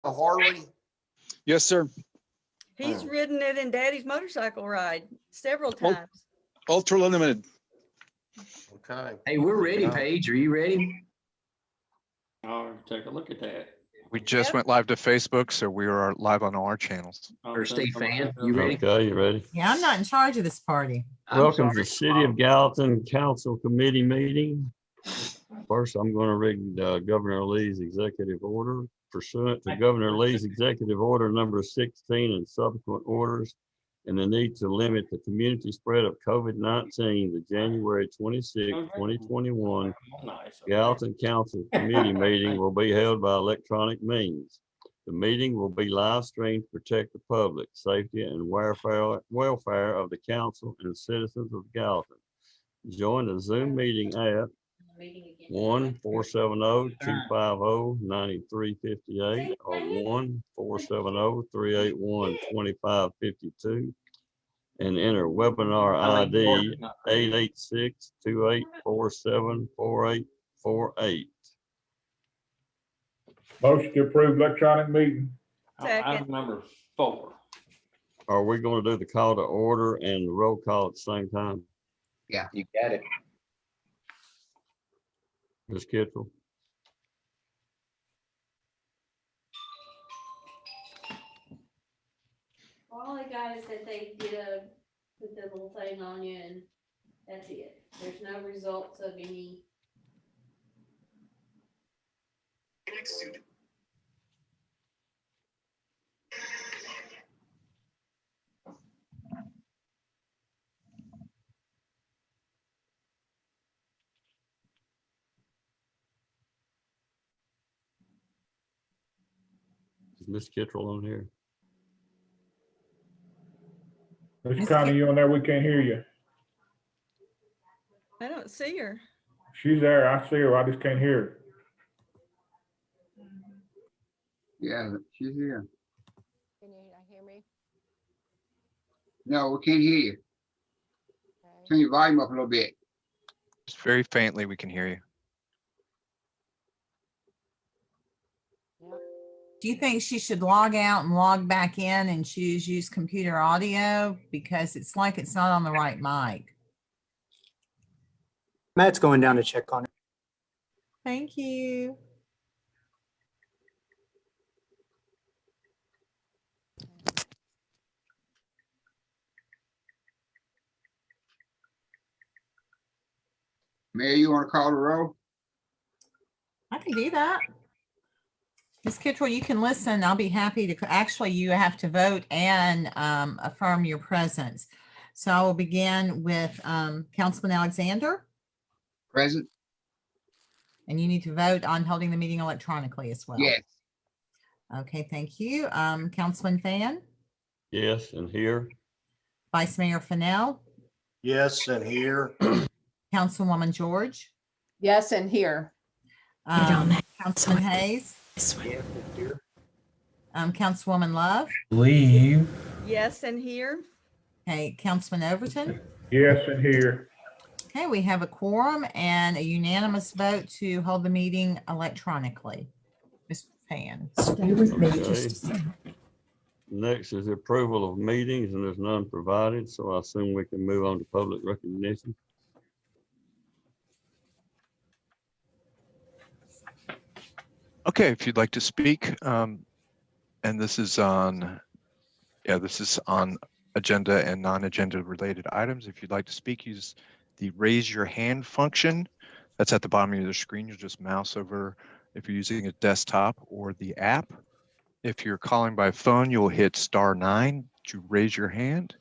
Harley? Yes, sir. He's ridden it in Daddy's motorcycle ride several Oh. times. Ultra limited. Okay. Hey, we're ready, Paige. Are you ready? I'll take a look at that. We just Yep. went live to Facebook, so we are live on all our channels. Or Steve Fan, you ready? Okay, you ready? Yeah, I'm not in charge of this party. Welcome to the City of Gallatin Council Committee meeting. First, I'm going to read Governor Lee's executive order. Pursuant to Governor Lee's executive order number 16 and subsequent orders, and the need to limit the community spread of COVID-19, the January 26, 2021 Nice. Gallatin Council Committee meeting will be held by electronic means. The meeting will be live streamed to protect the public safety and welfare of the council and citizens of Gallatin. Join the Zoom meeting at 1-470-250-9358 or 1-470-381-2552 and enter webinar ID 886-2847-4848. Motion to approve electronic meeting. Second. Item number 4. Are we going to do the call to order and the roll call at the same time? Yeah, you got it. Ms. Kittrell? All I got is that they did put the little thing on you and that's it. There's no results of any. Is Ms. Kittrell on here? Ms. Connie, you on there? We can't hear you. I don't see her. She's there. I see her. I just can't hear her. Yeah, she's here. Can you not hear me? No, we can't hear you. Okay. Turn your volume up a little bit. Just very faintly, we can hear you. Do you think she should log out and log back in and choose use computer audio? Because it's like it's not on the right mic. Matt's going down to check on it. Thank you. Mayor, you want to call the roll? I can do that. Ms. Kittrell, you can listen. I'll be happy to. Actually, you have to vote and affirm your presence. So I will begin with Councilman Alexander, Present? and you need to vote on holding the meeting electronically as well. Yes. Okay, thank you. Councilman Fan, Yes, and here. Vice Mayor Fennell, Yes, and here. Councilwoman George, Yes, and here. Councilman Hayes, Councilwoman Love, Leave. Yes, and here. okay, Councilman Overton. Yes, and here. Okay, we have a quorum and a unanimous vote to hold the meeting electronically. Mr. Fan. Stay with me Okay. just a second. Next is the approval of meetings, and there's none provided, so I assume we can move on to public recognition. Okay, if you'd like to speak, and this is on agenda and non-agenda related items. If you'd like to speak, use the raise your hand function. That's at the bottom of your screen. You'll just mouse over if you're using a desktop or the app. If you're calling by phone, you'll hit *9 to raise your hand.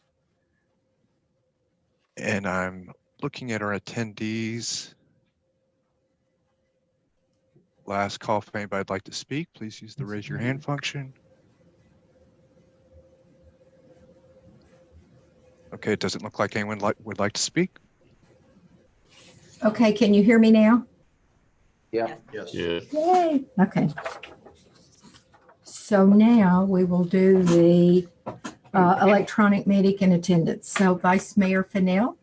And I'm looking at our attendees. Last call, if anybody'd like to speak, please use the raise your hand function. Okay, it doesn't look like anyone would like to speak. Okay, can you hear me now? Yeah. Yes. Yes. Yay. Okay. So now we will do the electronic meeting and attendance. So Vice Mayor Fennell.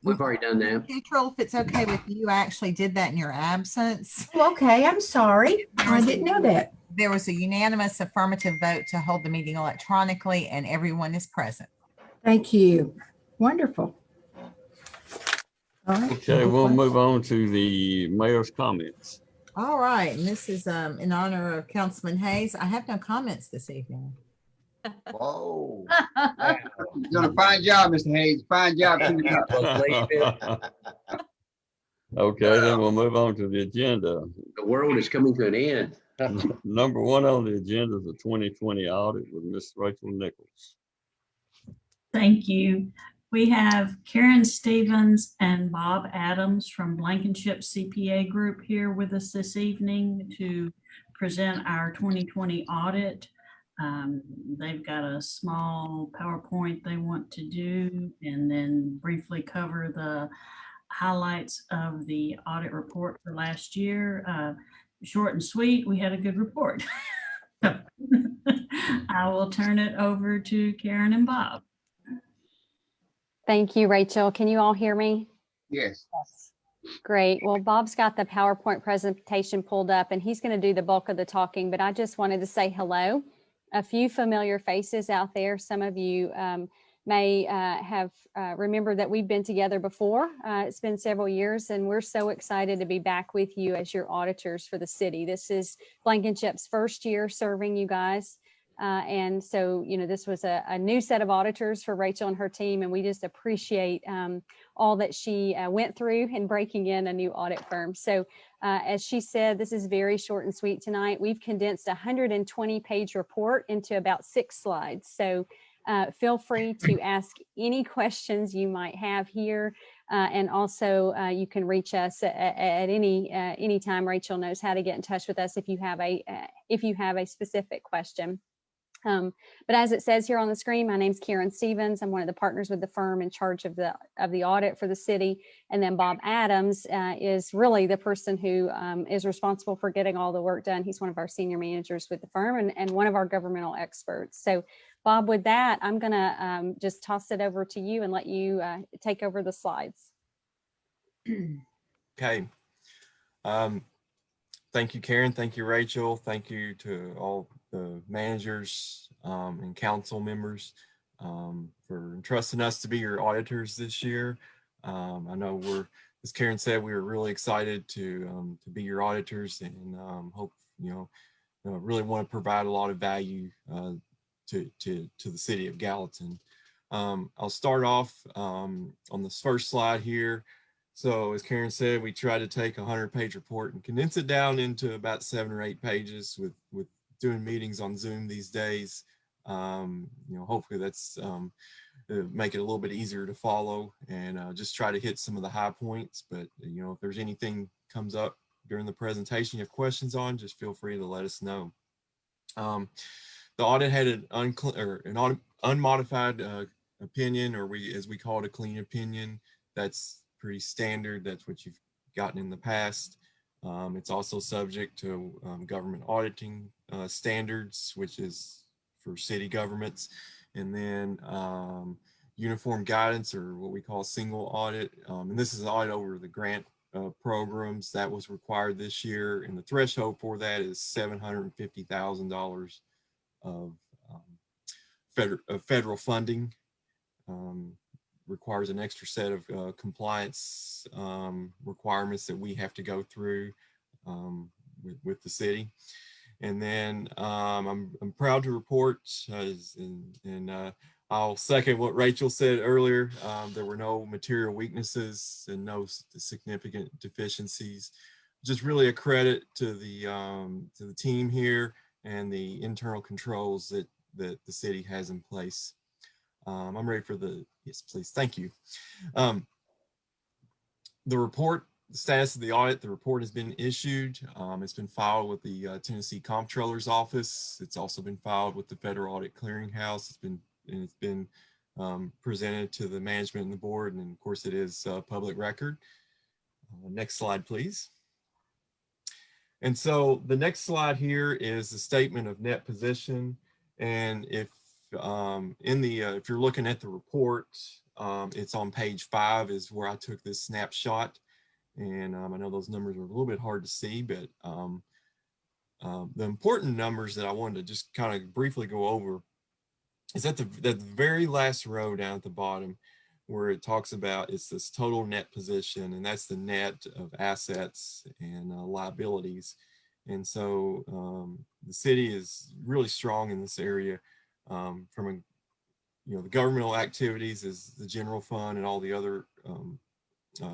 We've already done that. Control, if it's okay with you, I actually did that in your absence. Okay, I'm sorry. I didn't know that. there was a unanimous affirmative vote to hold the meeting electronically, and everyone is present. Thank you. Wonderful. All right. Okay, we'll move on to the mayor's comments. All right, and this is in honor of Councilman Hayes. I have no comments this evening. Whoa. You're doing a fine job, Mr. Hayes. Fine job. Keep it up. Okay, then we'll move on to the agenda. The world is coming to an end. Number one on the agenda is the 2020 audit with Miss Rachel Nichols. Thank you. We have Karen Stevens and Bob Adams from Blankenship CPA Group here with us this evening to present our 2020 audit. They've got a small PowerPoint they want to do and then briefly cover the highlights of the audit report for last year. Short and sweet, we had a good report. I will turn it over to Karen and Bob. Thank you, Rachel. Can you all hear me? Yes. Great. Well, Bob's got the PowerPoint presentation pulled up and he's going to do the bulk of the talking, but I just wanted to say hello. A few familiar faces out there. Some of you may have remembered that we've been together before. It's been several years and we're so excited to be back with you as your auditors for the city. This is Blankenship's first year serving you guys. And so, you know, this was a new set of auditors for Rachel and her team, and we just appreciate all that she went through in breaking in a new audit firm. So as she said, this is very short and sweet tonight. We've condensed a 120-page report into about 6 slides. So feel free to ask any questions you might have here. And also you can reach us at any time. Rachel knows how to get in touch with us if you have a specific question. But as it says here on the screen, my name's Karen Stevens. I'm one of the partners with the firm in charge of the audit for the city. And then Bob Adams is really the person who is responsible for getting all the work done. He's one of our senior managers with the firm and one of our governmental experts. So Bob, with that, I'm gonna just toss it over to you and let you take over the slides. Okay. Thank you, Karen. Thank you, Rachel. Thank you to all the managers and council members for entrusting us to be your auditors this year. I know as Karen said, we were really excited to be your auditors and hope, really want to provide a lot of value to the city of Gallatin. I'll start off on this first slide here. So as Karen said, we tried to take a 100-page report and condense it down into about 7 or 8 pages with doing meetings on Zoom these days. Hopefully that's make it a little bit easier to follow and just try to hit some of the high points. But, if there's anything comes up during the presentation you have questions on, just feel free to let us know. The audit had an unmodified opinion, or as we call it, a clean opinion. That's pretty standard. That's what you've gotten in the past. It's also subject to government auditing standards, which is for city governments, and then uniform guidance, or what we call single audit. And this is an audit over the grant programs that was required this year, and the threshold for that is $750,000 of federal funding. Requires an extra set of compliance requirements that we have to go through with the city. And then I'm proud to report, and I'll second what Rachel said earlier. There were no material weaknesses and no significant deficiencies. Just really a credit to the team here and the internal controls that the city has in place. I'm ready for yes, please. Thank you. The report, the status of the audit, the report has been issued. It's been filed with the Tennessee Comptroller's Office. It's also been filed with the Federal Audit Clearinghouse. It's been presented to the management and the board, and of course it is public record. Next slide, please. And so the next slide here is the statement of net position. And if you're looking at the report, it's on page 5 is where I took this snapshot. And I know those numbers are a little bit hard to see, but The important numbers that I wanted to just kind of briefly go over is at the very last row down at the bottom, where it talks about it's this total net position, and that's the net of assets and liabilities. And so the city is really strong in this area. From the governmental activities is the general fund and all the other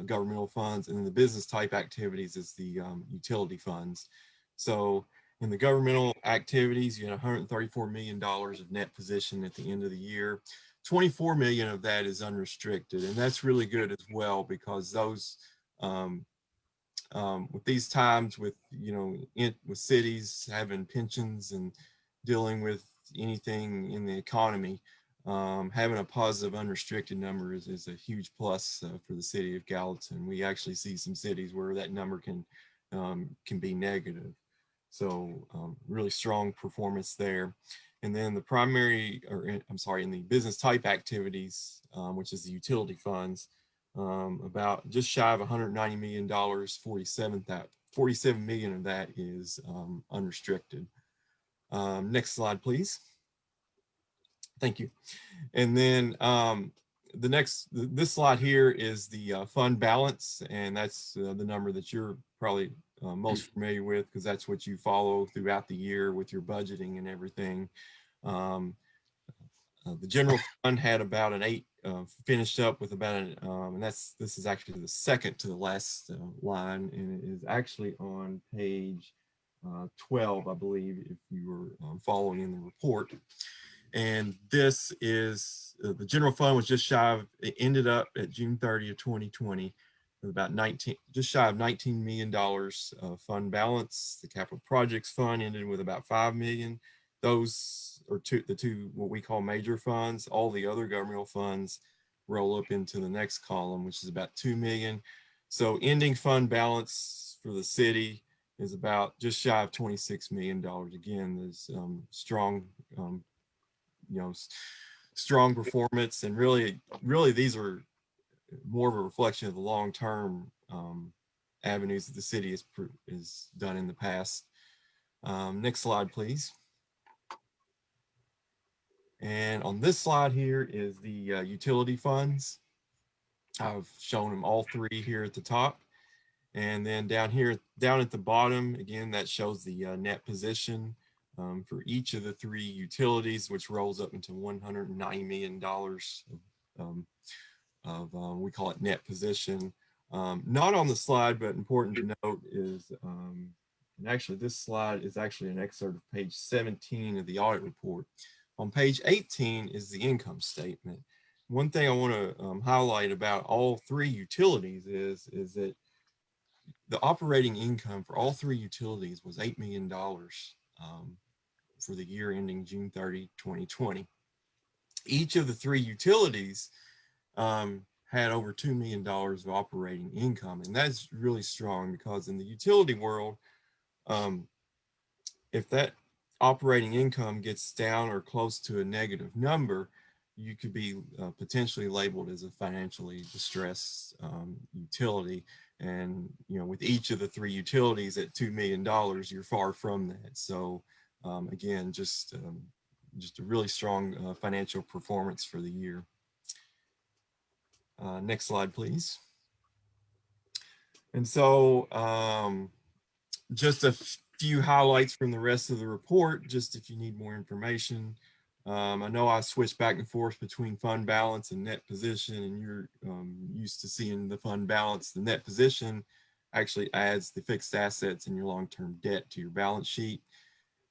governmental funds, and then the business type activities is the utility funds. So in the governmental activities, you had $134 million of net position at the end of the year. 24 million of that is unrestricted, and that's really good as well, because those with these times with with cities having pensions and dealing with anything in the economy, having a positive unrestricted number is a huge plus for the city of Gallatin. We actually see some cities where that number can be negative. So really strong performance there. And then the primary, or I'm sorry, in the business type activities, which is the utility funds, about just shy of $190 million, 47 million of that is unrestricted. Next slide, please. Thank you. And then this slide here is the fund balance, and that's the number that you're probably most familiar with, because that's what you follow throughout the year with your budgeting and everything. The general fund had about an 8, finished up with about an, and this is actually the second to the last line, and it is actually on page 12, I believe, if you were following in the report. And this is the general fund was just shy of, it ended up at June 30th, 2020 with about just shy of $19 million of fund balance. The capital projects fund ended with about 5 million. Those are the two what we call major funds. All the other governmental funds roll up into the next column, which is about 2 million. So ending fund balance for the city is about just shy of $26 million. Again, there's strong strong performance, and really these are more of a reflection of the long-term avenues that the city has done in the past. Next slide, please. And on this slide here is the utility funds. I've shown them all three here at the top. And then down at the bottom, again, that shows the net position for each of the three utilities, which rolls up into $190 million of we call it net position. Not on the slide, but important to note is, and actually this slide is actually an excerpt of page 17 of the audit report. On page 18 is the income statement. One thing I want to highlight about all three utilities is that the operating income for all three utilities was $8 million for the year ending June 30, 2020. Each of the three utilities had over $2 million of operating income, and that's really strong, because in the utility world, if that operating income gets down or close to a negative number, you could be potentially labeled as a financially distressed utility. And with each of the three utilities at $2 million, you're far from that. So again, just a really strong financial performance for the year. Next slide, please. And so just a few highlights from the rest of the report, just if you need more information. I know I switched back and forth between fund balance and net position, and you're used to seeing the fund balance. The net position actually adds the fixed assets and your long-term debt to your balance sheet.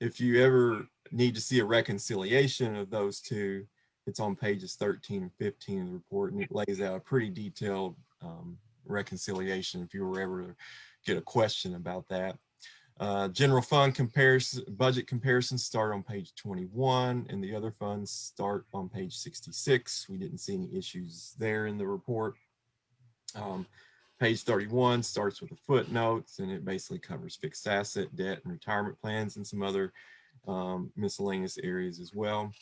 If you ever need to see a reconciliation of those two, it's on pages 13 and 15 of the report, and it lays out a pretty detailed reconciliation if you were ever to get a question about that. General fund budget comparisons start on page 21, and the other funds start on page 66. We didn't see any issues there in the report. Page 31 starts with the footnotes, and it basically covers fixed asset, debt, and retirement plans, and some other miscellaneous areas as well.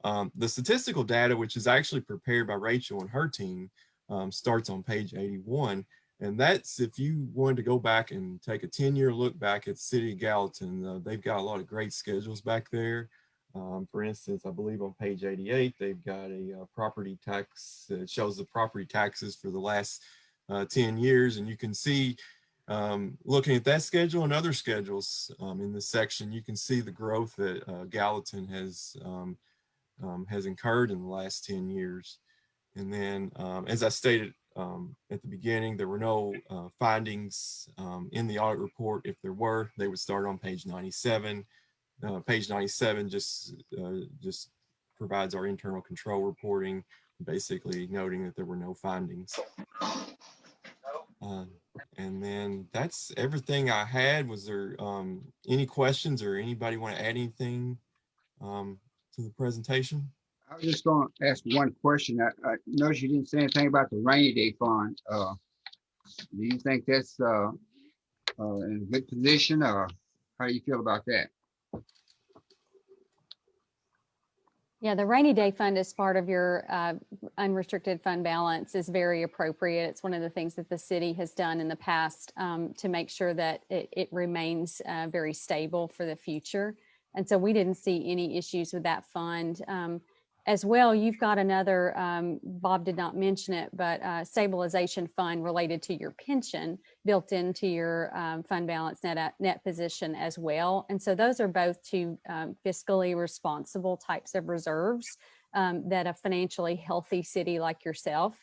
The statistical data, which is actually prepared by Rachel and her team, starts on page 81. And that's if you wanted to go back and take a 10-year look back at the city of Gallatin. They've got a lot of great schedules back there. For instance, I believe on page 88, they've got a property tax. It shows the property taxes for the last 10 years. And you can see, looking at that schedule and other schedules in this section, you can see the growth that Gallatin has incurred in the last 10 years. And then, as I stated at the beginning, there were no findings in the audit report. If there were, they would start on page 97. Page 97 just provides our internal control reporting, basically noting that there were no findings. And then that's everything I had. Was there any questions or anybody want to add anything to the presentation? I was just going to ask one question. I noticed you didn't say anything about the rainy day fund. Do you think that's in a good position, or how do you feel about that? Yeah, the rainy day fund as part of your unrestricted fund balance is very appropriate. It's one of the things that the city has done in the past to make sure that it remains very stable for the future. And so we didn't see any issues with that fund. As well, you've got another, Bob did not mention it, but stabilization fund related to your pension built into your fund balance net position as well. And so those are both two fiscally responsible types of reserves that a financially healthy city like yourself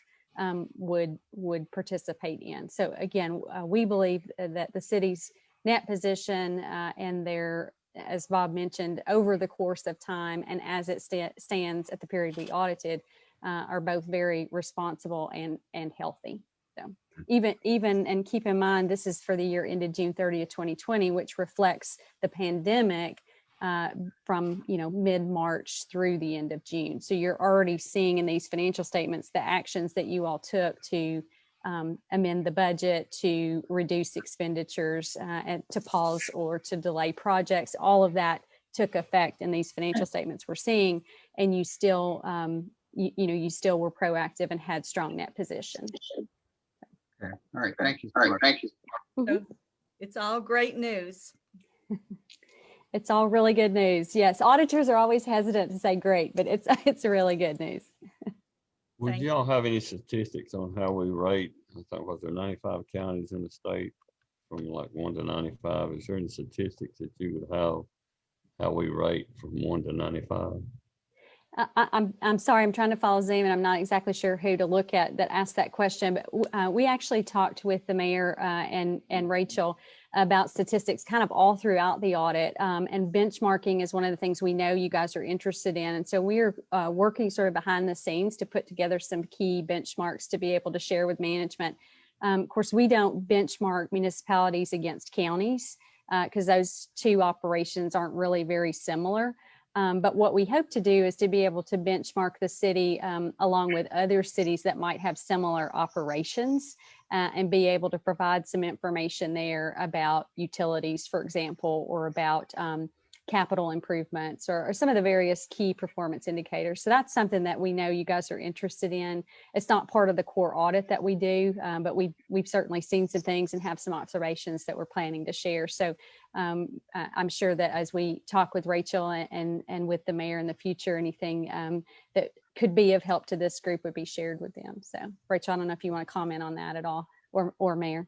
would participate in. So again, we believe that the city's net position and their, as Bob mentioned, over the course of time and as it stands at the period we audited, are both very responsible and healthy. So even and keep in mind, this is for the year ended June 30th, 2020, which reflects the pandemic from mid-March through the end of June. So you're already seeing in these financial statements the actions that you all took to amend the budget, to reduce expenditures, and to pause or to delay projects. All of that took effect in these financial statements we're seeing, and you still, you still were proactive and had strong net position. Okay. All right. Thank you. All right. Thank you. So it's all great news. It's all really good news. Yes, auditors are always hesitant to say great, but it's really good news. Would y'all have any statistics on how we rate? I think was there 95 counties in the state from like 1 to 95? Is there any statistics that you would have how we rate from 1 to 95? I'm sorry, I'm trying to follow Zoom and I'm not exactly sure who to look at that asked that question, but we actually talked with the mayor and Rachel about statistics kind of all throughout the audit, and benchmarking is one of the things we know you guys are interested in. And so we're working sort of behind the scenes to put together some key benchmarks to be able to share with management. Of course, we don't benchmark municipalities against counties because those two operations aren't really very similar. But what we hope to do is to be able to benchmark the city along with other cities that might have similar operations and be able to provide some information there about utilities, for example, or about capital improvements or some of the various key performance indicators. So that's something that we know you guys are interested in. It's not part of the core audit that we do, but we've certainly seen some things and have some observations that we're planning to share. So I'm sure that as we talk with Rachel and with the mayor in the future, anything that could be of help to this group would be shared with them. So Rachel, I don't know if you want to comment on that at all, or Mayor.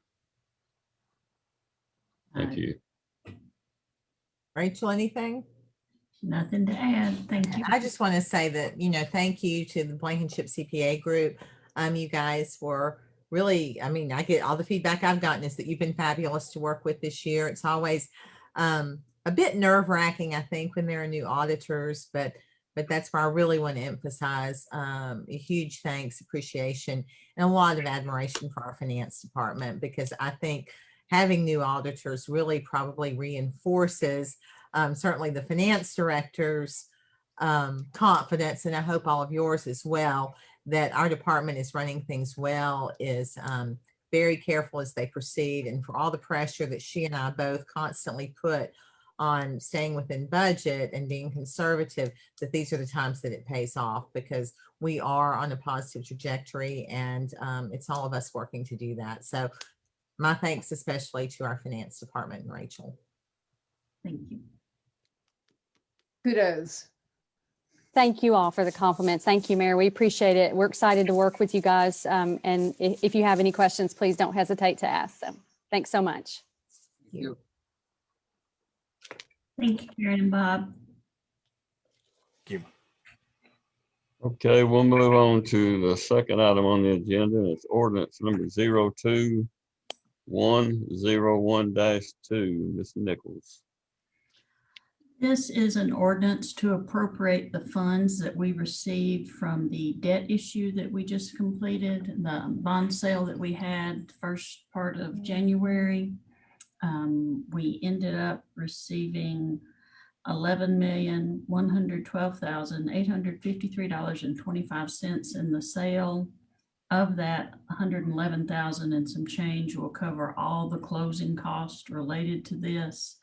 Thank you. Rachel, anything? Nothing to add. Thank you. I just want to say that, thank you to the Blankenship CPA group. You guys were really, I get all the feedback I've gotten is that you've been fabulous to work with this year. It's always a bit nerve-wracking, I think, when there are new auditors, but that's where I really want to emphasize a huge thanks, appreciation, and a lot of admiration for our finance department, because I think having new auditors really probably reinforces certainly the finance director's confidence, and I hope all of yours as well, that our department is running things well, is very careful as they proceed, and for all the pressure that she and I both constantly put on staying within budget and being conservative, that these are the times that it pays off, because we are on a positive trajectory, and it's all of us working to do that. So my thanks especially to our finance department and Rachel. Thank you. Kudos. Thank you all for the compliments. Thank you, Mayor. We appreciate it. We're excited to work with you guys. And if you have any questions, please don't hesitate to ask them. Thanks so much. Thank you. Thank you, Karen and Bob. Thank you. Okay, we'll move on to the second item on the agenda. It's ordinance number 02101-2. Ms. Nichols. This is an ordinance to appropriate the funds that we received from the debt issue that we just completed, the bond sale that we had first part of January. We ended up receiving $11,112,853.25 in the sale. Of that, $111,000 and some change will cover all the closing costs related to this.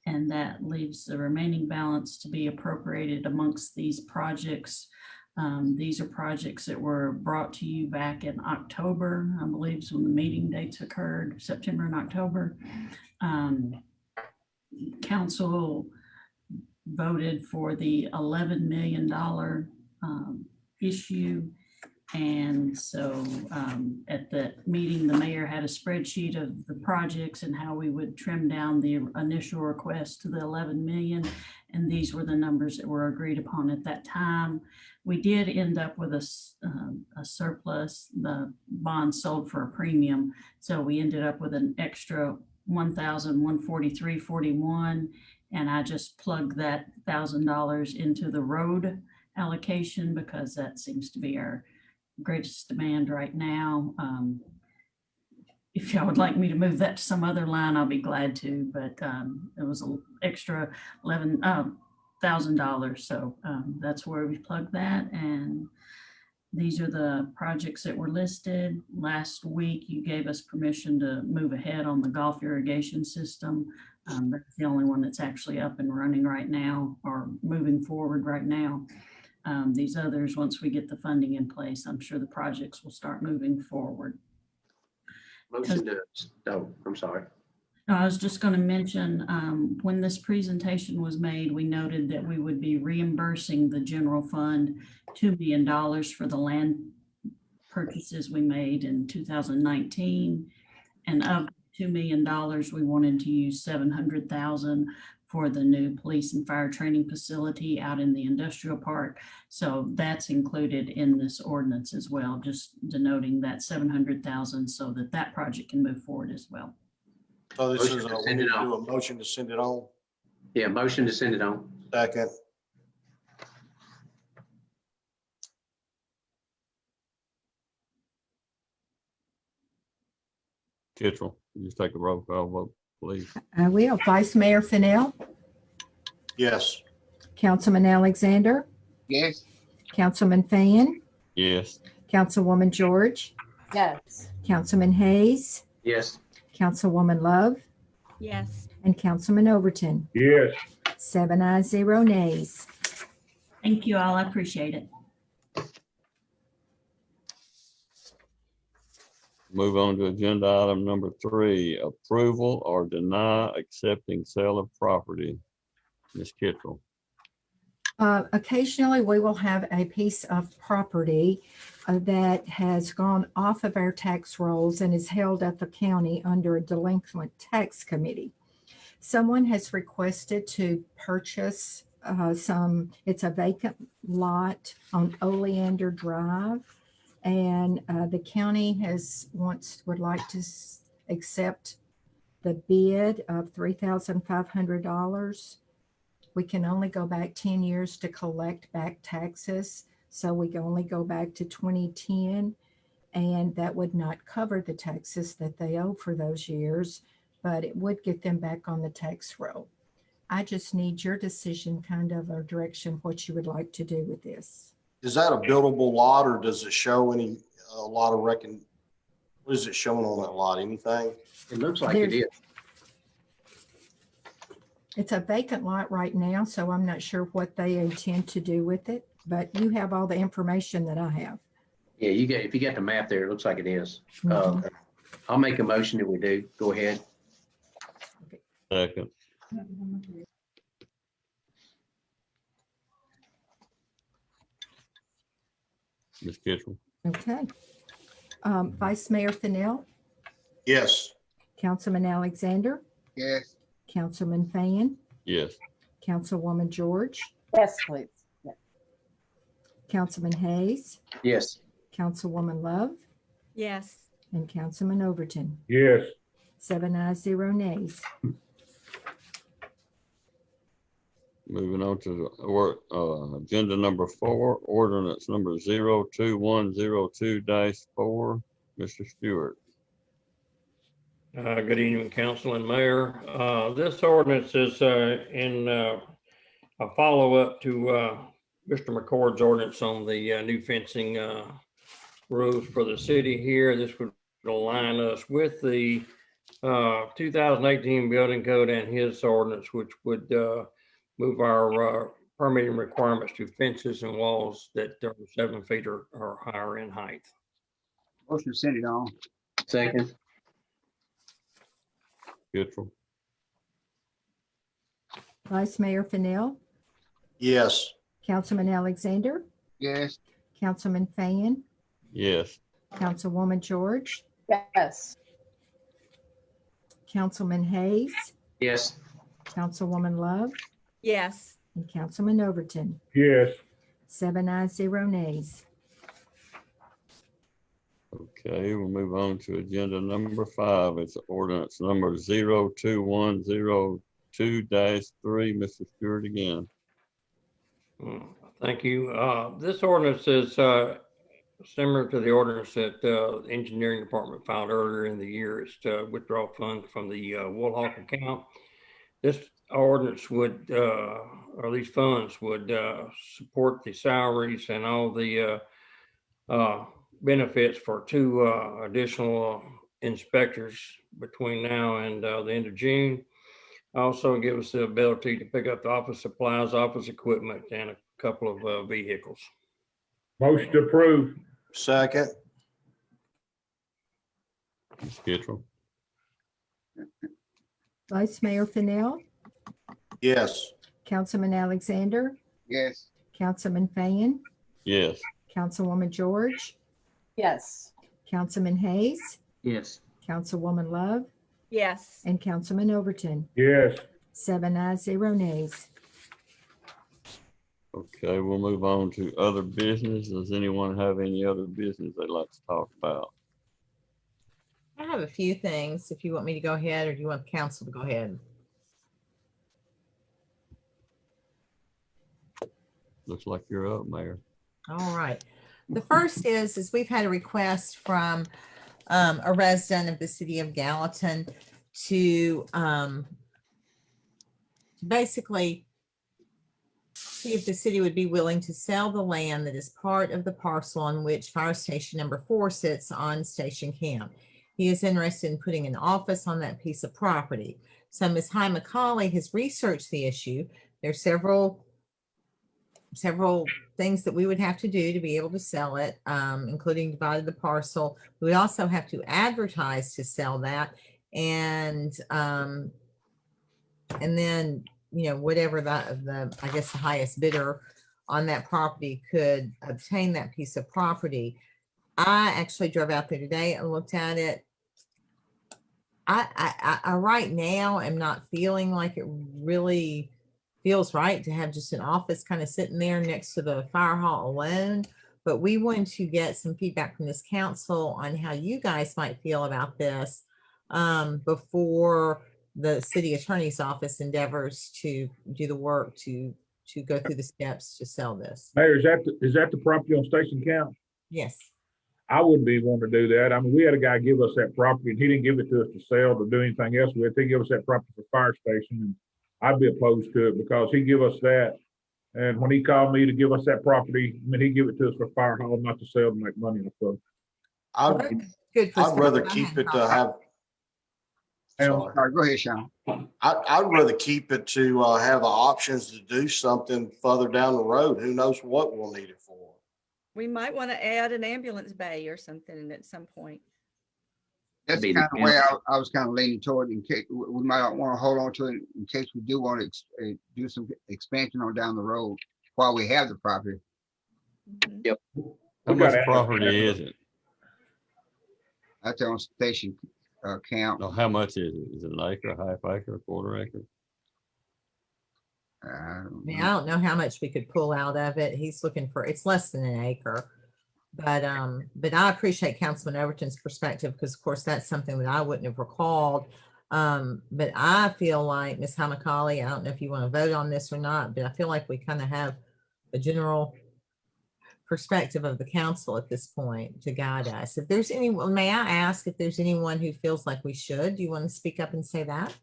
And that leaves the remaining balance to be appropriated amongst these projects. These are projects that were brought to you back in October, I believe is when the meeting dates occurred, September and October. Council voted for the $11 million issue. And so at the meeting, the mayor had a spreadsheet of the projects and how we would trim down the initial request to the 11 million. And these were the numbers that were agreed upon at that time. We did end up with a surplus. The bond sold for a premium. So we ended up with an extra $1,143.41. And I just plugged that $1,000 into the road allocation because that seems to be our greatest demand right now. If y'all would like me to move that to some other line, I'll be glad to, but it was an extra $11,000. So that's where we plugged that. And these are the projects that were listed. Last week, you gave us permission to move ahead on the Gulf irrigation system. That's the only one that's actually up and running right now or moving forward right now. These others, once we get the funding in place, I'm sure the projects will start moving forward. Motion to, oh, I'm sorry. No, I was just going to mention, when this presentation was made, we noted that we would be reimbursing the general fund $2 million for the land purchases we made in 2019. And of $2 million, we wanted to use $700,000 for the new police and fire training facility out in the industrial park. So that's included in this ordinance as well, just denoting that $700,000 so that that project can move forward as well. So this Motion is, to we send need it to on. do a motion to send it on. Yeah, motion to send it on. Second. Kittrell, you just take a roll call vote, please. I will. Vice Mayor Fennell, Yes. Councilman Alexander, Yes. Councilman Fan, Yes. Councilwoman George, Yes. Councilman Hayes, Yes. Councilwoman Love, Yes. and Councilman Overton. Yes. 7 ayes, 0 nays. Thank you all. I appreciate it. Move on to agenda item number 3, approval or deny accepting sale of property. Ms. Kittrell. Occasionally, we will have a piece of property that has gone off of our tax rolls and is held at the county under a delinquent tax committee. Someone has requested to purchase it's a vacant lot on Oleander Drive. And the county would like to accept the bid of $3,500. We can only go back 10 years to collect back taxes. So we can only go back to 2010, and that would not cover the taxes that they owe for those years, but it would get them back on the tax roll. I just need your decision, kind of a direction, what you would like to do with this. Is that a buildable lot, or does it show a lot of what is it showing on that lot? Anything? It looks like it is. It's a vacant lot right now, so I'm not sure what they intend to do with it, but you have all the information that I have. Yeah, if you got the map there, it looks like it is. Mhm. I'll make a motion that we do. Go ahead. Second. Ms. Kitchell. Okay. Vice Mayor Fennell, Yes. Councilman Alexander, Yes. Councilman Fan, Yes. Councilwoman George, Yes, please. Councilman Hayes, Yes. Councilwoman Love, Yes. and Councilman Overton. Yes. 7 ayes, 0 nays. Moving on to agenda number 4, ordinance number 02102-4. Mr. Stewart. Good evening, council and mayor. This ordinance is in a follow-up to Mr. McCord's ordinance on the new fencing rules for the city here. This would align us with the 2018 building code and his ordinance, which would move our permitting requirements to fences and walls that are 7 feet or higher in height. Motion to send it on. Second. Kitchell. Vice Mayor Fennell, Yes. Councilman Alexander, Yes. Councilman Fan, Yes. Councilwoman George, Yes. Councilman Hayes, Yes. Councilwoman Love, Yes. and Councilman Overton. Yes. 7 ayes, 0 nays. Okay, we'll move on to agenda number 5. It's ordinance number 02102-3. Mr. Stewart again. Thank you. This ordinance is similar to the ordinance that the engineering department filed earlier in the year. It's to withdraw funds from the Woolhawk account. This ordinance would, or these funds would support the salaries and all the benefits for 2 additional inspectors between now and the end of June. Also give us the ability to pick up the office supplies, office equipment, and a couple of vehicles. Motion to approve. Second. Ms. Kitchell. Vice Mayor Fennell, Yes. Councilman Alexander, Yes. Councilman Fan, Yes. Councilwoman George, Yes. Councilman Hayes, Yes. Councilwoman Love, Yes. and Councilman Overton. Yes. 7 ayes, 0 nays. Okay, we'll move on to other business. Does anyone have any other business they'd like to talk about? I have a few things if you want me to go ahead, or do you want the council to go ahead? Looks like you're up, Mayor. All right. The first is we've had a request from a resident of the city of Gallatin to basically see if the city would be willing to sell the land that is part of the parcel on which fire station number 4 sits on Station Camp. He is interested in putting an office on that piece of property. So Ms. Hy McCauley has researched the issue. There's several things that we would have to do to be able to sell it, including divide the parcel. We also have to advertise to sell that, and then, you know, whatever the I guess the highest bidder on that property could obtain that piece of property. I actually drove out there today and looked at it. I right now am not feeling like it really feels right to have just an office kind of sitting there next to the fire hall alone. But we want to get some feedback from this council on how you guys might feel about this before the city attorney's office endeavors to do the work to go through the steps to sell this. Mayor, is that the property on Station Camp? Yes. I wouldn't be wanting to do that. I mean, we had a guy give us that property and he didn't give it to us to sell or do anything else with it. He gave us that property for fire station, and I'd be opposed to it because he give us that. And when he called me to give us that property, I mean, he give it to us for fire hall, not to sell to make money off of. Good I'd rather keep it to have, Sorry. Sorry, go ahead, Sean. I'd rather keep it to have the options to do something further down the road. Who knows what we'll need it for? We might want to add an ambulance bay or something at some point. That's the kind of way I was kind of leaning toward in case we might want to hold on to it in case we do want to do some expansion on down the road while we have the property. Yep. How much property is it? That's on station count. No, how much is it? Is it an acre, a half acre, a quarter acre? I mean, I don't know how much we could pull out of it. He's looking for, it's less than an acre. But I appreciate Councilman Overton's perspective because of course that's something that I wouldn't have recalled. But I feel like Ms. Hamakali, I don't know if you want to vote on this or not, but I feel like we kind of have a general perspective of the council at this point to guide us. If there's anyone, may I ask if there's anyone who feels like we should? Do you want to speak up and say that?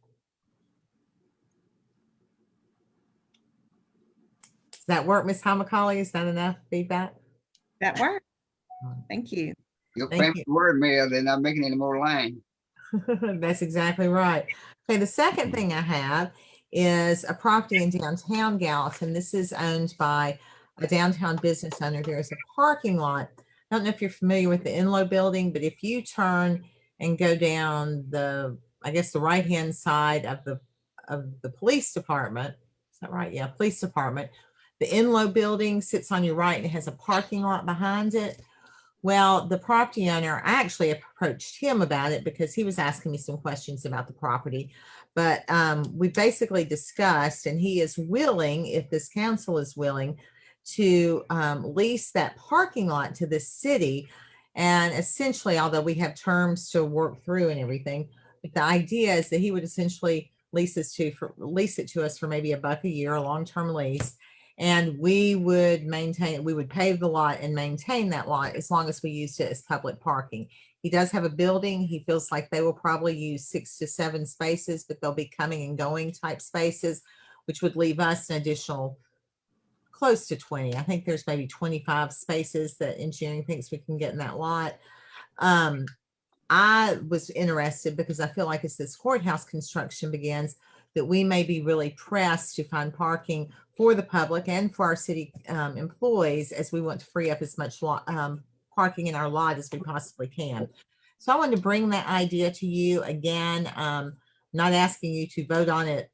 Does that work, Ms. Hamakali? Is that enough feedback? That works. Thank you. Your Thank famous word, Mayor, they're not making any more line. That's exactly right. Okay, the second thing I have is a property in downtown Gallatin. This is owned by a downtown business owner. There is a parking lot. I don't know if you're familiar with the Enlow building, but if you turn and go down the, I guess the right-hand side of the police department, is that right? Yeah, police department. The Enlow building sits on your right and it has a parking lot behind it. Well, the property owner, I actually approached him about it because he was asking me some questions about the property. But we basically discussed, and he is willing, if this council is willing, to lease that parking lot to the city. And essentially, although we have terms to work through and everything, but the idea is that he would essentially lease it to us for maybe $1 a year, a long-term lease. And we would pave the lot and maintain that lot as long as we used it as public parking. He does have a building. He feels like they will probably use 6 to 7 spaces, but they'll be coming and going type spaces, which would leave us an additional close to 20. I think there's maybe 25 spaces that engineering thinks we can get in that lot. I was interested because I feel like as this courthouse construction begins, that we may be really pressed to find parking for the public and for our city employees as we want to free up as much parking in our lot as we possibly can. So I wanted to bring that idea to you again, not asking you to vote on it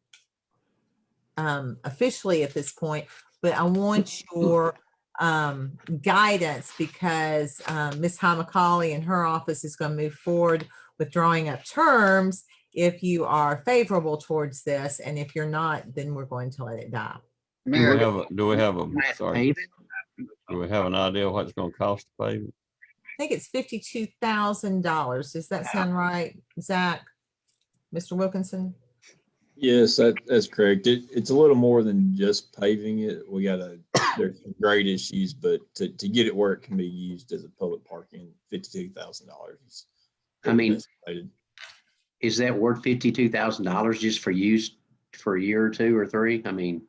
officially at this point, but I want your guidance because Ms. Hamakali and her office is going to move forward with drawing up terms if you are favorable towards this, and if you're not, then we're going to let it die. Do we have an idea what it's going to cost to pave it? I think it's $52,000. Does that sound right, Zach? Mr. Wilkinson? Yes, that's correct. It's a little more than just paving it. There's some grade issues, but to get it where it can be used as a public parking, $52,000. I mean, is that worth $52,000 just for use for a year or 2 or 3? I mean,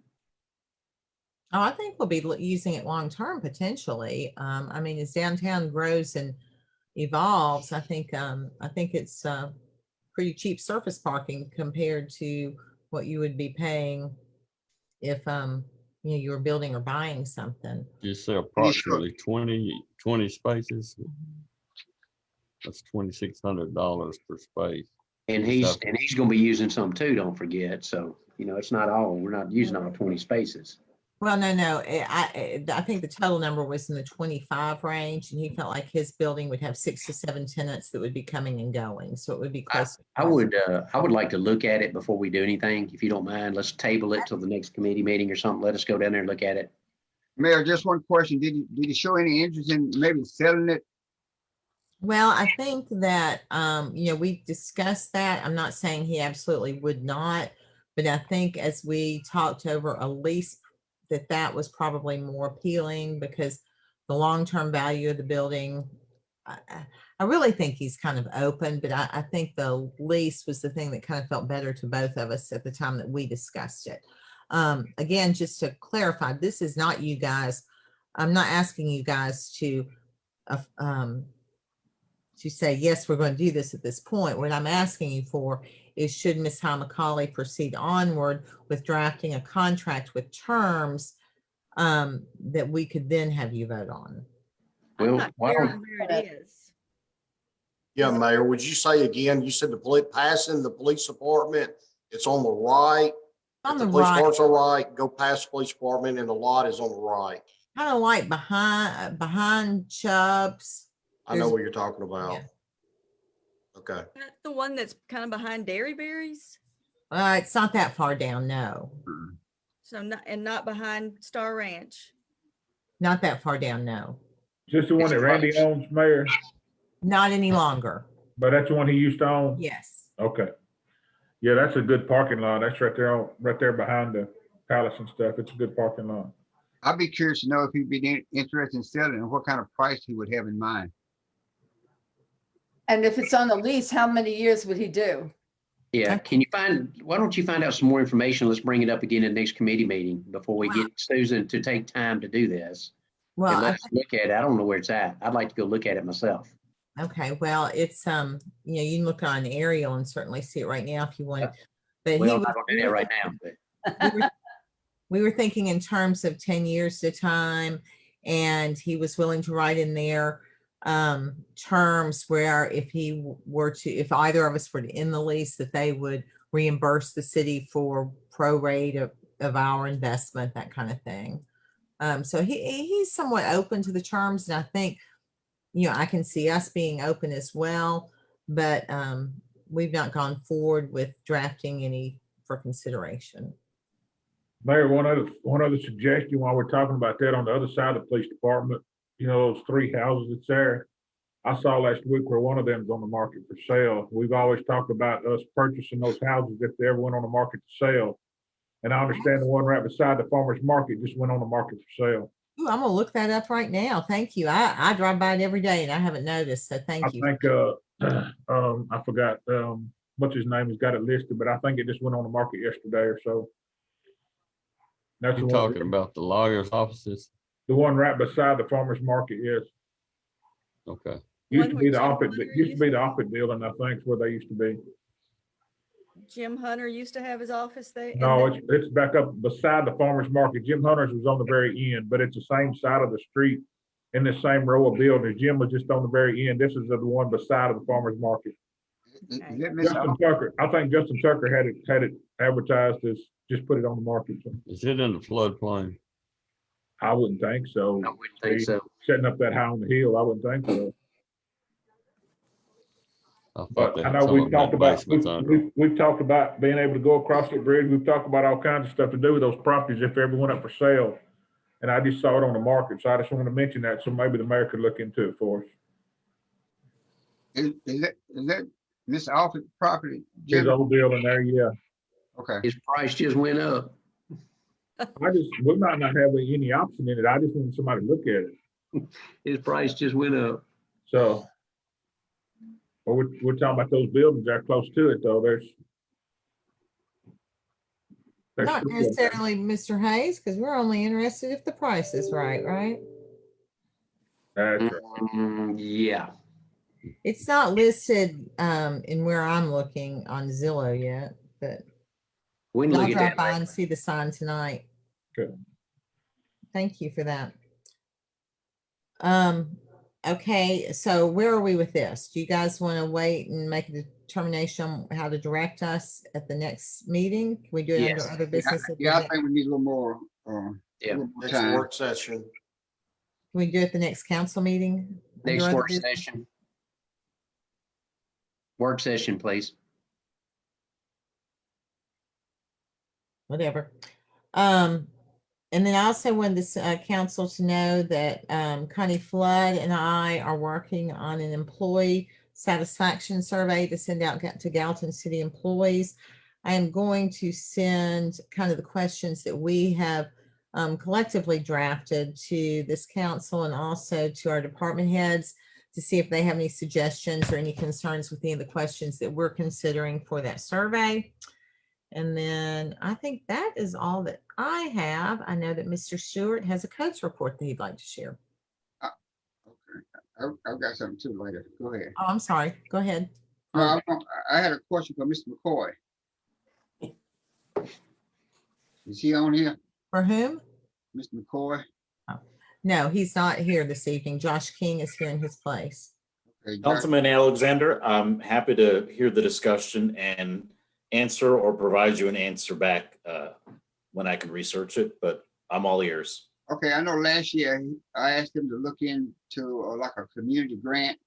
oh, I think we'll be using it long term potentially. I mean, as downtown grows and evolves, I think it's pretty cheap surface parking compared to what you would be paying if you were building or buying something. You say approximately 20 spaces. That's $2,600 per space. and he's going to be using some too, don't forget. So, it's not all, we're not using all 20 spaces. Well, no. I think the total number was in the 25 range, and he felt like his building would have 6 to 7 tenants that would be coming and going. So it would be close. I would like to look at it before we do anything, if you don't mind. Let's table it till the next committee meeting or something. Let us go down there and look at it. Mayor, just one question. Did he show any interest in maybe selling it? Well, I think that, we discussed that. I'm not saying he absolutely would not, but I think as we talked over a lease, that was probably more appealing because the long-term value of the building, I really think he's kind of open, but I think the lease was the thing that kind of felt better to both of us at the time that we discussed it. Again, just to clarify, this is not you guys. I'm not asking you guys to to say, yes, we're going to do this at this point. What I'm asking you for is, should Ms. Macaulay proceed onward with drafting a contract with terms that we could then have you vote on? I'm Well, not why clear don't- on where it is. Yeah, Mayor, would you say again, you said passing the police department, it's on the right? On If the police right, department's on the right, go past the police department and the lot is on the right. kind of like behind Chubb's. I know There's- what you're talking about. Yeah. Okay. That's the one that's kind of behind Dairy Berries. It's not that far down, no. So not behind Star Ranch. Not that far down, no. Is this the one that Randy owns, Mayor? Not any longer. But that's the one he used to own? Yes. Okay. Yeah, that's a good parking lot. That's right there behind the palace and stuff. It's a good parking lot. I'd be curious to know if he'd be interested in selling and what kind of price he would have in mind. And if it's on the lease, how many years would he do? Yeah, why don't you find out some more information? Let's bring it up again in the next committee meeting before we get Susan to take time to do this. Well, And let's look at it. I don't know where it's at. I'd like to go look at it myself. okay, well, it's you can look on an aerial and certainly see it right now if you want. But Well, I'm not gonna do that right now, but we were thinking in terms of 10 years at a time, and he was willing to write in there terms where if either of us were to end the lease, that they would reimburse the city for prorate of our investment, that kind of thing. So he's somewhat open to the terms, and I think, I can see us being open as well, but we've not gone forward with drafting any for consideration. Mayor, one other suggestion while we're talking about that, on the other side of the police department, those 3 houses that's there. I saw last week where one of them's on the market for sale. We've always talked about us purchasing those houses if they ever went on the market to sell. And I understand the one right beside the farmer's market just went on the market for sale. Ooh, I'm gonna look that up right now. Thank you. I drive by it every day and I haven't noticed, so thank you. I think, I forgot, what's his name, he's got it listed, but I think it just went on the market yesterday or so. That's You're the one, talking about the lawyer's offices? the one right beside the farmer's market, yes. Okay. Used to One be where the Jim Oppet, Hunter used to be the Oppet building, I think, is where they used to be. Jim Hunter used to have his office there. and No, then- it's back up beside the farmer's market. Jim Hunter's was on the very end, but it's the same side of the street in the same row of buildings. Jim was just on the very end. This is the one beside of the farmer's market. Is Okay. that Miss Justin Tucker, I think Justin Tucker had it advertised as just put it on the market. Is it in the floodplain? I wouldn't think so. I wouldn't think so. Setting up that high on the hill, I wouldn't think so. I thought But they I had know some we've of them talked had about, basements under. we've talked about being able to go across the bridge. We've talked about all kinds of stuff to do with those properties if they ever went up for sale. And I just saw it on the market, so I just wanted to mention that, so maybe the mayor could look into it for us. Is that Miss Office property? His Jim? old building there, yeah. Okay. His price just went up. We might not have any option in it. I just want somebody to look at it. His price just went up. So. But we're talking about those buildings that are close to it, though. There's Not three of them. necessarily Mr. Hayes, because we're only interested if the price is right? That's right. Yeah. It's not listed in where I'm looking on Zillow yet, but We can I'll look at drop that. by later. and see the sign tonight. Good. Thank you for that. Okay, so where are we with this? Do you guys want to wait and make a determination on how to direct us at the next meeting? Can we do it Yes. under other business? at the Yeah, I next- think we need a little more, Yeah. Next time. work session. Can we do it at the next council meeting? under Next other work business? session. Work session, please. Whatever. And then I also wanted this council to know that Connie Flood and I are working on an employee satisfaction survey to send out to Gallatin City employees. I am going to send kind of the questions that we have collectively drafted to this council and also to our department heads to see if they have any suggestions or any concerns with any of the questions that we're considering for that survey. And then I think that is all that I have. I know that Mr. Stewart has a coach report that he'd like to share. Okay. I've got something too later. Go ahead. Oh, I'm sorry. Go ahead. I had a question for Mr. McCoy. Is he on here? For whom? Mr. McCoy? No, he's not here this evening. Josh King is here in his place. Okay, Councilman Alexander, I'm happy to hear the discussion and answer or provide you an answer back when I can research it, but I'm all ears. Okay, I know last year I asked him to look into like a community grant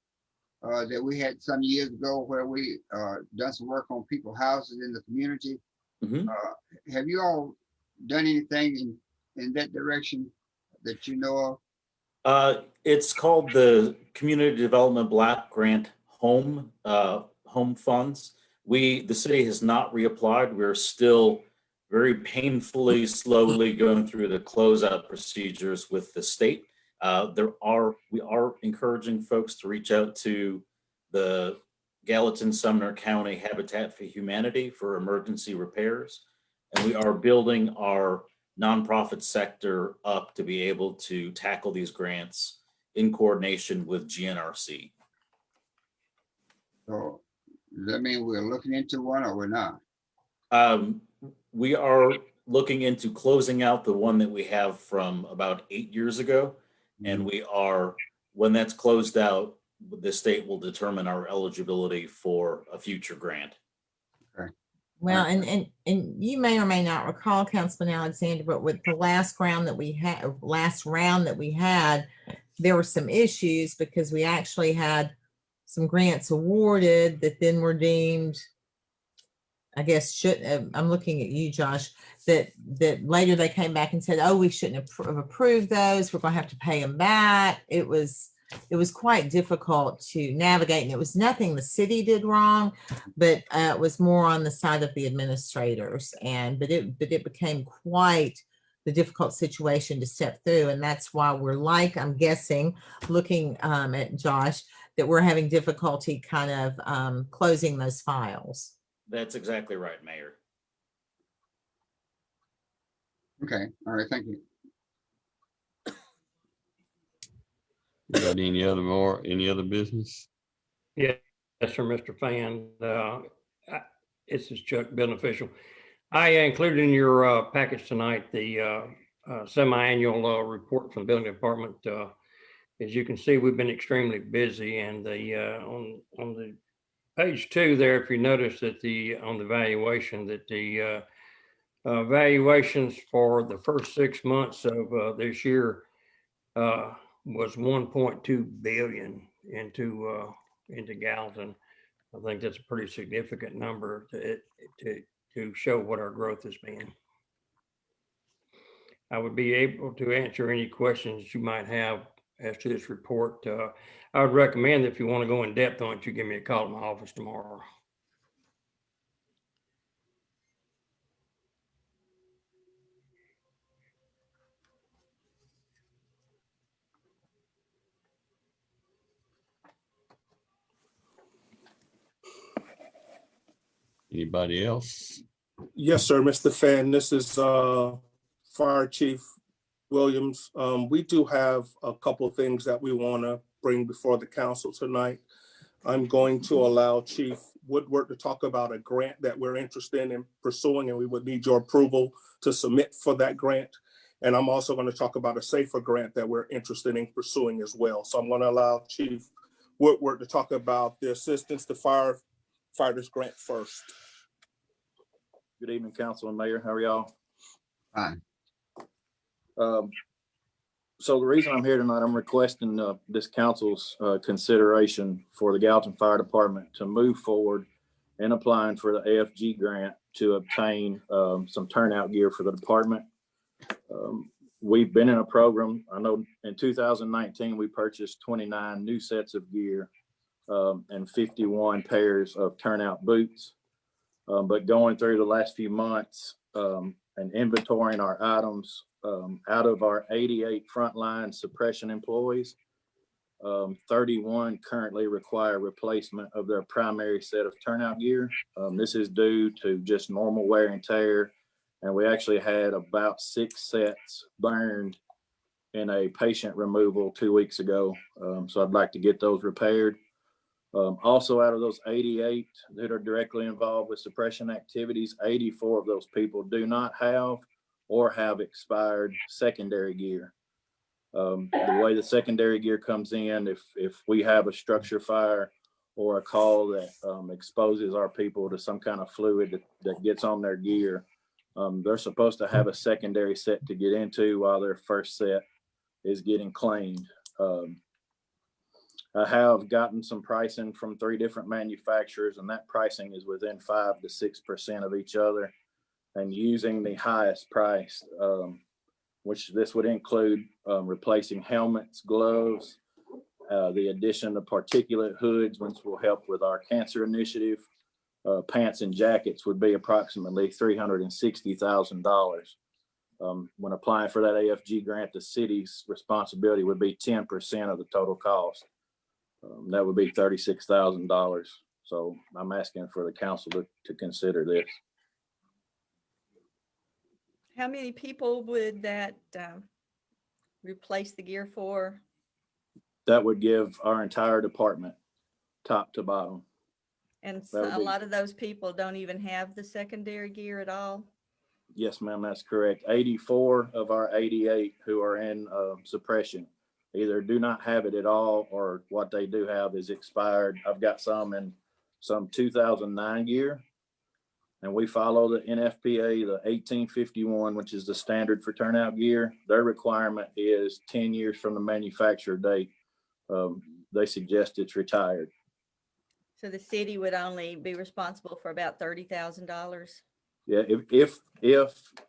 that we had some years ago where we done some work on people's houses in the community. Have you all done anything in that direction that you know of? It's called the Community Development Block Grant Home Funds. The city has not reapplied. We're still very painfully, slowly going through the closeout procedures with the state. We are encouraging folks to reach out to the Gallatin Sumner County Habitat for Humanity for emergency repairs. And we are building our nonprofit sector up to be able to tackle these grants in coordination with GNRC. So does that mean we're looking into one or we're not? We are looking into closing out the one that we have from about 8 years ago. And we are, when that's closed out, the state will determine our eligibility for a future grant. Okay. Well, and you may or may not recall, Councilman Alexander, but with the last round that we had, there were some issues because we actually had some grants awarded that then were deemed, I guess, I'm looking at you, Josh, that later they came back and said, oh, we shouldn't have approved those. We're going to have to pay them back. It was quite difficult to navigate, and it was nothing the city did wrong, but it was more on the side of the administrators. But it became quite the difficult situation to step through, and that's why we're I'm guessing, looking at Josh, that we're having difficulty kind of closing those files. That's exactly right, Mayor. Okay, all right, thank you. Got any other business? Yes, sir, Mr. Fan. This is Chuck Beneficial. I included in your package tonight the semi-annual report from the building department. As you can see, we've been extremely busy, and on the page 2 there, if you notice that on the valuation, that the valuations for the first 6 months of this year was 1.2 billion into Gallatin. I think that's a pretty significant number to show what our growth has been. I would be able to answer any questions you might have as to this report. I would recommend that if you want to go in depth on it, you give me a call at my office tomorrow. Anybody else? Yes, sir, Mr. Fan. This is Fire Chief Williams. We do have a couple of things that we want to bring before the council tonight. I'm going to allow Chief Woodward to talk about a grant that we're interested in pursuing, and we would need your approval to submit for that grant. And I'm also going to talk about a safer grant that we're interested in pursuing as well. So I'm going to allow Chief Woodward to talk about the assistance to firefighters grant first. Good evening, Council and Mayor. How are y'all? Fine. So the reason I'm here tonight, I'm requesting this council's consideration for the Gallatin Fire Department to move forward in applying for the AFG grant to obtain some turnout gear for the department. We've been in a program. I know in 2019, we purchased 29 new sets of gear and 51 pairs of turnout boots. But going through the last few months and inventorying our items, out of our 88 frontline suppression employees, 31 currently require replacement of their primary set of turnout gear. This is due to just normal wear and tear. And we actually had about 6 sets burned in a patient removal 2 weeks ago. So I'd like to get those repaired. Also, out of those 88 that are directly involved with suppression activities, 84 of those people do not have or have expired secondary gear. The way the secondary gear comes in, if we have a structure fire or a call that exposes our people to some kind of fluid that gets on their gear, they're supposed to have a secondary set to get into while their first set is getting cleaned. I have gotten some pricing from 3 different manufacturers, and that pricing is within 5 to 6% of each other. And using the highest price, which this would include replacing helmets, gloves, the addition of particulate hoods, which will help with our cancer initiative. Pants and jackets would be approximately $360,000. When applying for that AFG grant, the city's responsibility would be 10% of the total cost. That would be $36,000. So I'm asking for the council to consider this. How many people would that replace the gear for? That would give our entire department, top to bottom. And so a lot of those people don't even have the secondary gear at all? Yes, ma'am, that's correct. 84 of our 88 who are in suppression either do not have it at all, or what they do have is expired. I've got some in some 2009 gear, and we follow the NFPA, the 1851, which is the standard for turnout gear. Their requirement is 10 years from the manufacturer date. They suggest it's retired. So the city would only be responsible for about $30,000? Yeah, if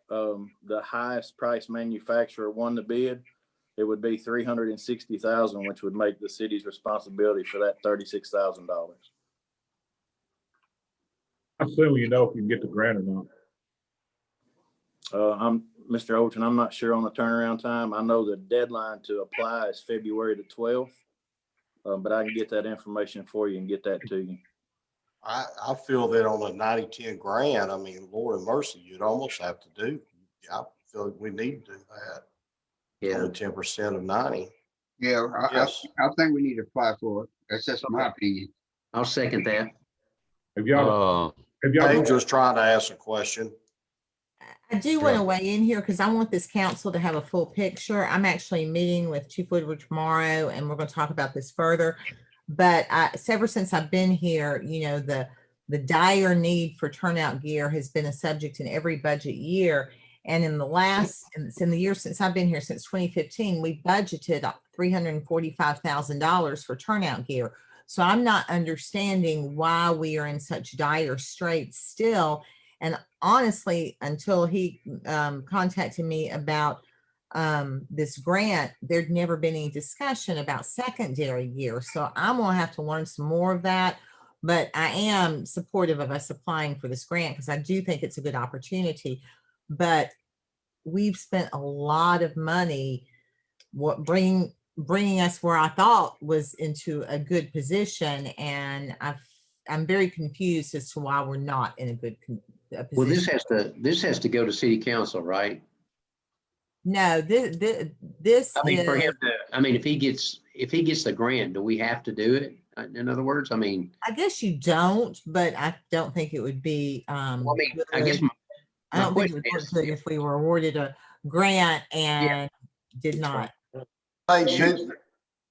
the highest price manufacturer won the bid, it would be $360,000, which would make the city's responsibility for that $36,000. How soon will you know if you can get the grant or not? Mr. Overton, I'm not sure on the turnaround time. I know the deadline to apply is February the 12th, but I can get that information for you and get that to you. I feel that on a 90-10 grant, I mean, Lord have mercy, you'd almost have to do. I feel like we need to do that. Yeah. Only 10% of 90. Yeah, Yes. I think we need to apply for it. That's just my opinion. I'll second that. Paige was trying to ask a question. I do want to weigh in here because I want this council to have a full picture. I'm actually meeting with Chief Woodward tomorrow, and we're going to talk about this further. But ever since I've been here, you know, the dire need for turnout gear has been a subject in every budget year. And in the year since I've been here, since 2015, we budgeted $345,000 for turnout gear. So I'm not understanding why we are in such dire straits still. And honestly, until he contacted me about this grant, there'd never been any discussion about secondary gear. So I'm gonna have to learn some more of that. But I am supportive of us applying for this grant because I do think it's a good opportunity. But we've spent a lot of money bringing us where I thought was into a good position, and I'm very confused as to why we're not in a good position. Well, this has to go to city council, right? No, this I mean, is, for him to, I mean, if he gets the grant, do we have to do it? In other words, I mean, I guess you don't, but I don't think it would be well, I mean, I guess good. my I don't think it question would work is, good if we were awarded a grant and did not. Hey,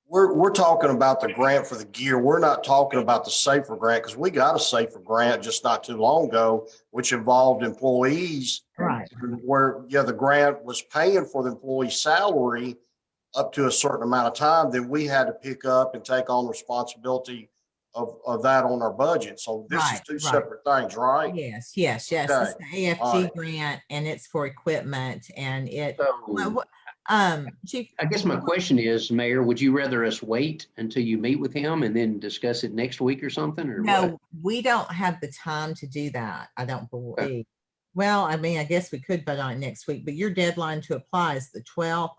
we're talking about the grant for the gear. We're not talking about the SAFER grant, because we got a SAFER grant just not too long ago, which involved employees. Right. Where, yeah, the grant was paying for the employee's salary up to a certain amount of time, then we had to pick up and take on responsibility of that on our budget. So this is two separate things, right? Yes. This is the AFG grant, and it's for equipment, and it. Chief, I guess my question is, Mayor, would you rather us wait until you meet with him and then discuss it next week or something, or no, what? we don't have the time to do that. I don't believe. Well, I mean, I guess we could vote on it next week, but your deadline to apply is the 12th.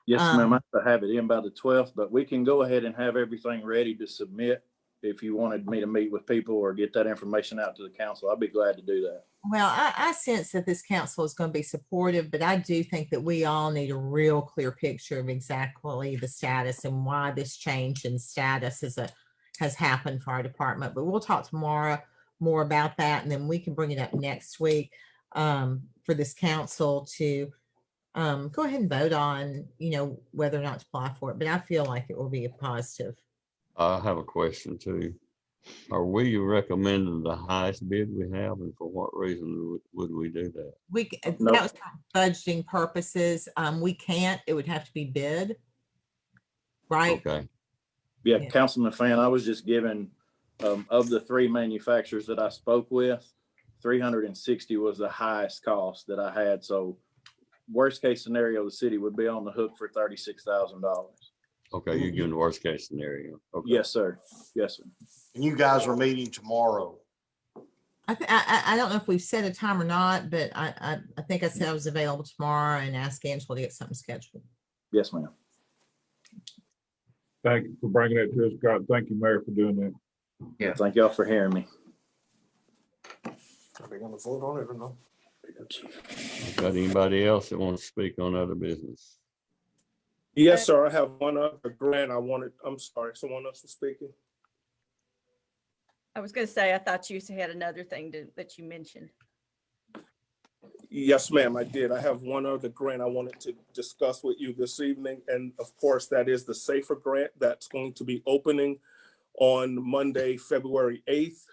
Yes, ma'am. I have to have it in by the 12th, but we can go ahead and have everything ready to submit if you wanted me to meet with people or get that information out to the council, I'd be glad to do that. Well, I sense that this council is going to be supportive, but I do think that we all need a real clear picture of exactly the status and why this change in status has happened for our department. But we'll talk tomorrow more about that, and then we can bring it up next week for this council to go ahead and vote on, whether or not to apply for it. But I feel like it will be a positive. I have a question too. Are we recommending the highest bid we have, and for what reason would we do that? That was for budgeting purposes. We can't, it would have to be bid. Right? Okay. Yeah, Councilman Fan, I was just given, of the 3 manufacturers that I spoke with, 360 was the highest cost that I had. So worst case scenario, the city would be on the hook for $36,000. Okay, you're giving the worst case scenario. Okay. Yes, sir. Yes, sir. And you guys are meeting tomorrow. I don't know if we've set a time or not, but I think I said I was available tomorrow and asked Angela to get something scheduled. Yes, ma'am. Thank you for bringing that to us, Scott. Thank you, Mayor, for doing that. Yeah. Thank y'all for hearing me. Are they going to vote on it or not? Got anybody else that wants to speak on other business? Yes, sir. I have one other grant I wanted. I'm sorry, someone else was speaking. I was going to say, I thought you had another thing that you mentioned. Yes, ma'am, I did. I have one other grant I wanted to discuss with you this evening. And of course, that is the SAFER grant that's going to be opening on Monday, February 8th.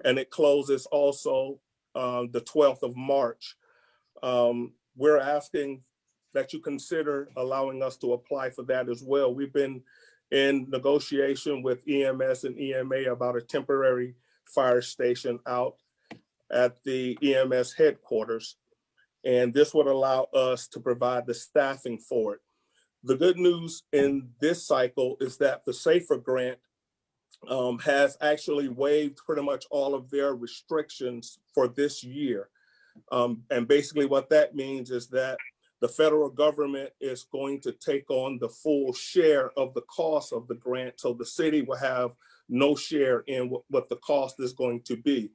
And it closes also the 12th of March. We're asking that you consider allowing us to apply for that as well. We've been in negotiation with EMS and EMA about a temporary fire station out at the EMS headquarters. And this would allow us to provide the staffing for it. The good news in this cycle is that the SAFER grant has actually waived pretty much all of their restrictions for this year. And basically what that means is that the federal government is going to take on the full share of the cost of the grant. So the city will have no share in what the cost is going to be.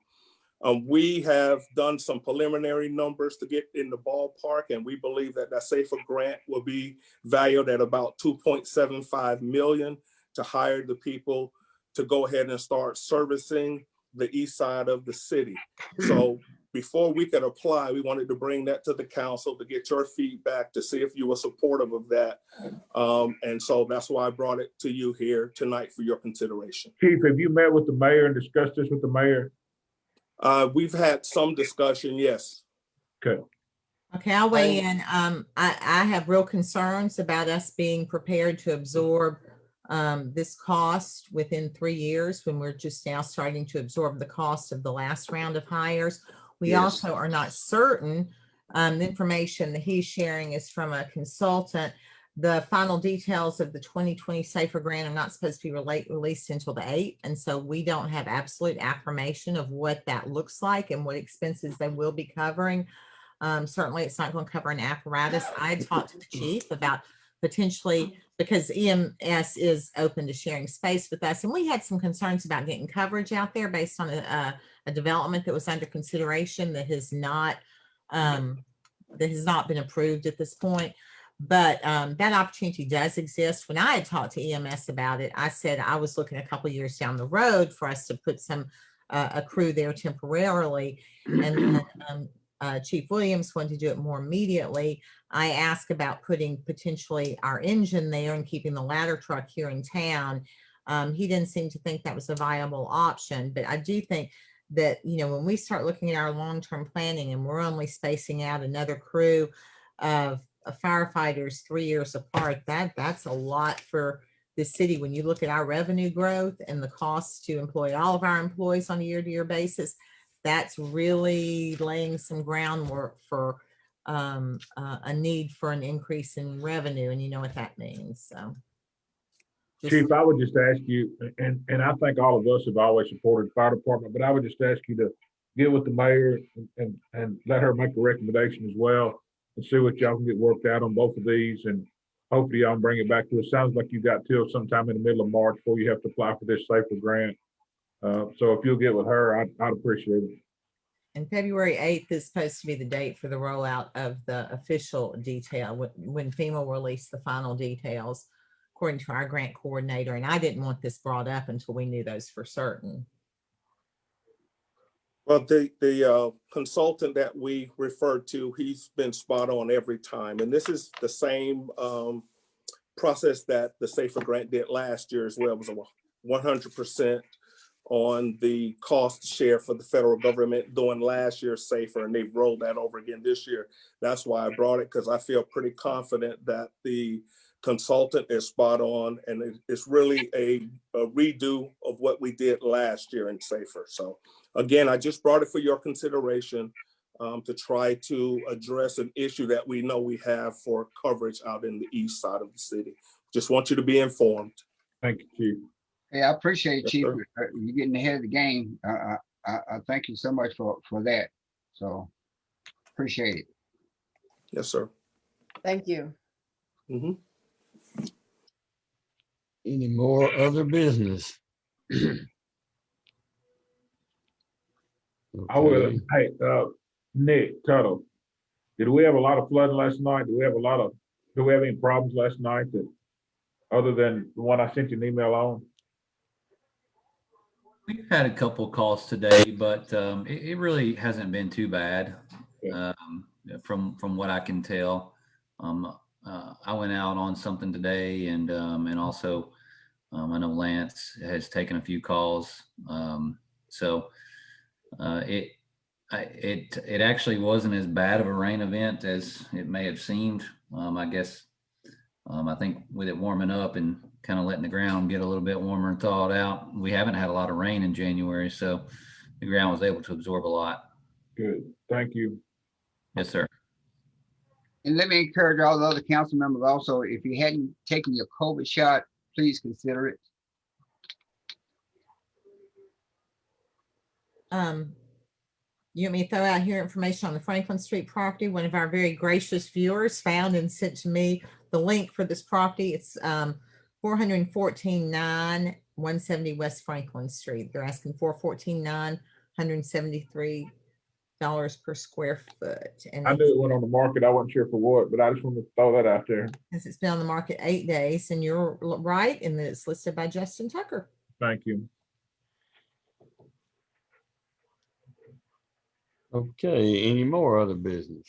We have done some preliminary numbers to get in the ballpark, and we believe that that SAFER grant will be valued at about $2.75 million to hire the people to go ahead and start servicing the east side of the city. So before we could apply, we wanted to bring that to the council to get your feedback to see if you were supportive of that. And so that's why I brought it to you here tonight for your consideration. Chief, have you met with the mayor and discussed this with the mayor? We've had some discussion, yes. Okay. Okay, I'll weigh in. I have real concerns about us being prepared to absorb this cost within 3 years when we're just now starting to absorb the cost of the last round of hires. We also are not certain. The information that he's sharing is from a consultant. The final details of the 2020 SAFER grant are not supposed to be released until the 8th. And so we don't have absolute affirmation of what that looks like and what expenses they will be covering. Certainly it's not going to cover an apparatus. I talked to the chief about potentially, because EMS is open to sharing space with us. And we had some concerns about getting coverage out there based on a development that was under consideration that has not been approved at this point. But that opportunity does exist. When I had talked to EMS about it, I said I was looking a couple of years down the road for us to put a crew there temporarily. And then Chief Williams wanted to do it more immediately. I asked about putting potentially our engine there and keeping the ladder truck here in town. He didn't seem to think that was a viable option, but I do think that, when we start looking at our long-term planning and we're only spacing out another crew of firefighters 3 years apart, that's a lot for the city. When you look at our revenue growth and the cost to employ all of our employees on a year-to-year basis, that's really laying some groundwork for a need for an increase in revenue, and you know what that means. So, Chief, I would just ask you, and I think all of us have always supported the fire department, but I would just ask you to get with the mayor and let her make a recommendation as well and see what y'all can get worked out on both of these, and hopefully y'all bring it back to us. Sounds like you got till sometime in the middle of March before you have to apply for this SAFER grant. So if you'll get with her, I'd appreciate it. And February 8th is supposed to be the date for the rollout of the official detail, when FEMA will release the final details, according to our grant coordinator. And I didn't want this brought up until we knew those for certain. Well, the consultant that we referred to, he's been spot on every time. And this is the same process that the SAFER grant did last year as well. It was a 100% on the cost share for the federal government doing last year's SAFER, and they've rolled that over again this year. That's why I brought it, because I feel pretty confident that the consultant is spot on, and it's really a redo of what we did last year in SAFER. So again, I just brought it for your consideration to try to address an issue that we know we have for coverage out in the east side of the city. Just want you to be informed. Thank you, Chief. Hey, I appreciate it, Yes, Chief. sir. You're getting ahead of the game. I thank you so much for that. So appreciate it. Yes, sir. Thank you. Mhm. Any more other business? I will, Okay. hey, Nick Tuttle, did we have a lot of flooding last night? Do we have any problems last night that, other than the one I sent you an email on? We've had a couple calls today, but it really hasn't been too bad from what I can tell. I went out on something today, and also I know Lance has taken a few calls. So it actually wasn't as bad of a rain event as it may have seemed. I guess I think with it warming up and kind of letting the ground get a little bit warmer and thawed out, we haven't had a lot of rain in January, so the ground was able to absorb a lot. Good, thank you. Yes, sir. And let me encourage all the other council members also, if you hadn't taken your COVID shot, please consider it. You want me to throw out here information on the Franklin Street property? One of our very gracious viewers found and sent to me the link for this property. It's 414.9 170 West Franklin Street. They're asking $414.9 $173 per square foot. And I knew it went on the market. I wasn't sure for what, but I just wanted to throw that out there. since it's been on the market 8 days, and you're right, and it's listed by Justin Tucker. Thank you. Okay, any more other business?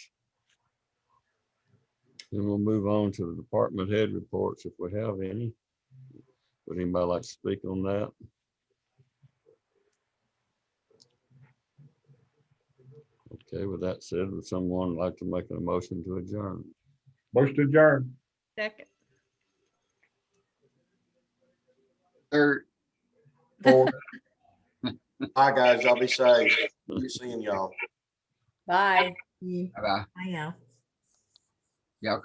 Then we'll move on to the department head reports if we have any. Would anybody like to speak on that? Okay, with that said, would someone like to make a motion to adjourn? Motion to adjourn. Second. Third. Fourth. Bye, guys. Y'all be safe. Good seeing y'all. Bye. Bye-bye. I know. Y'all come.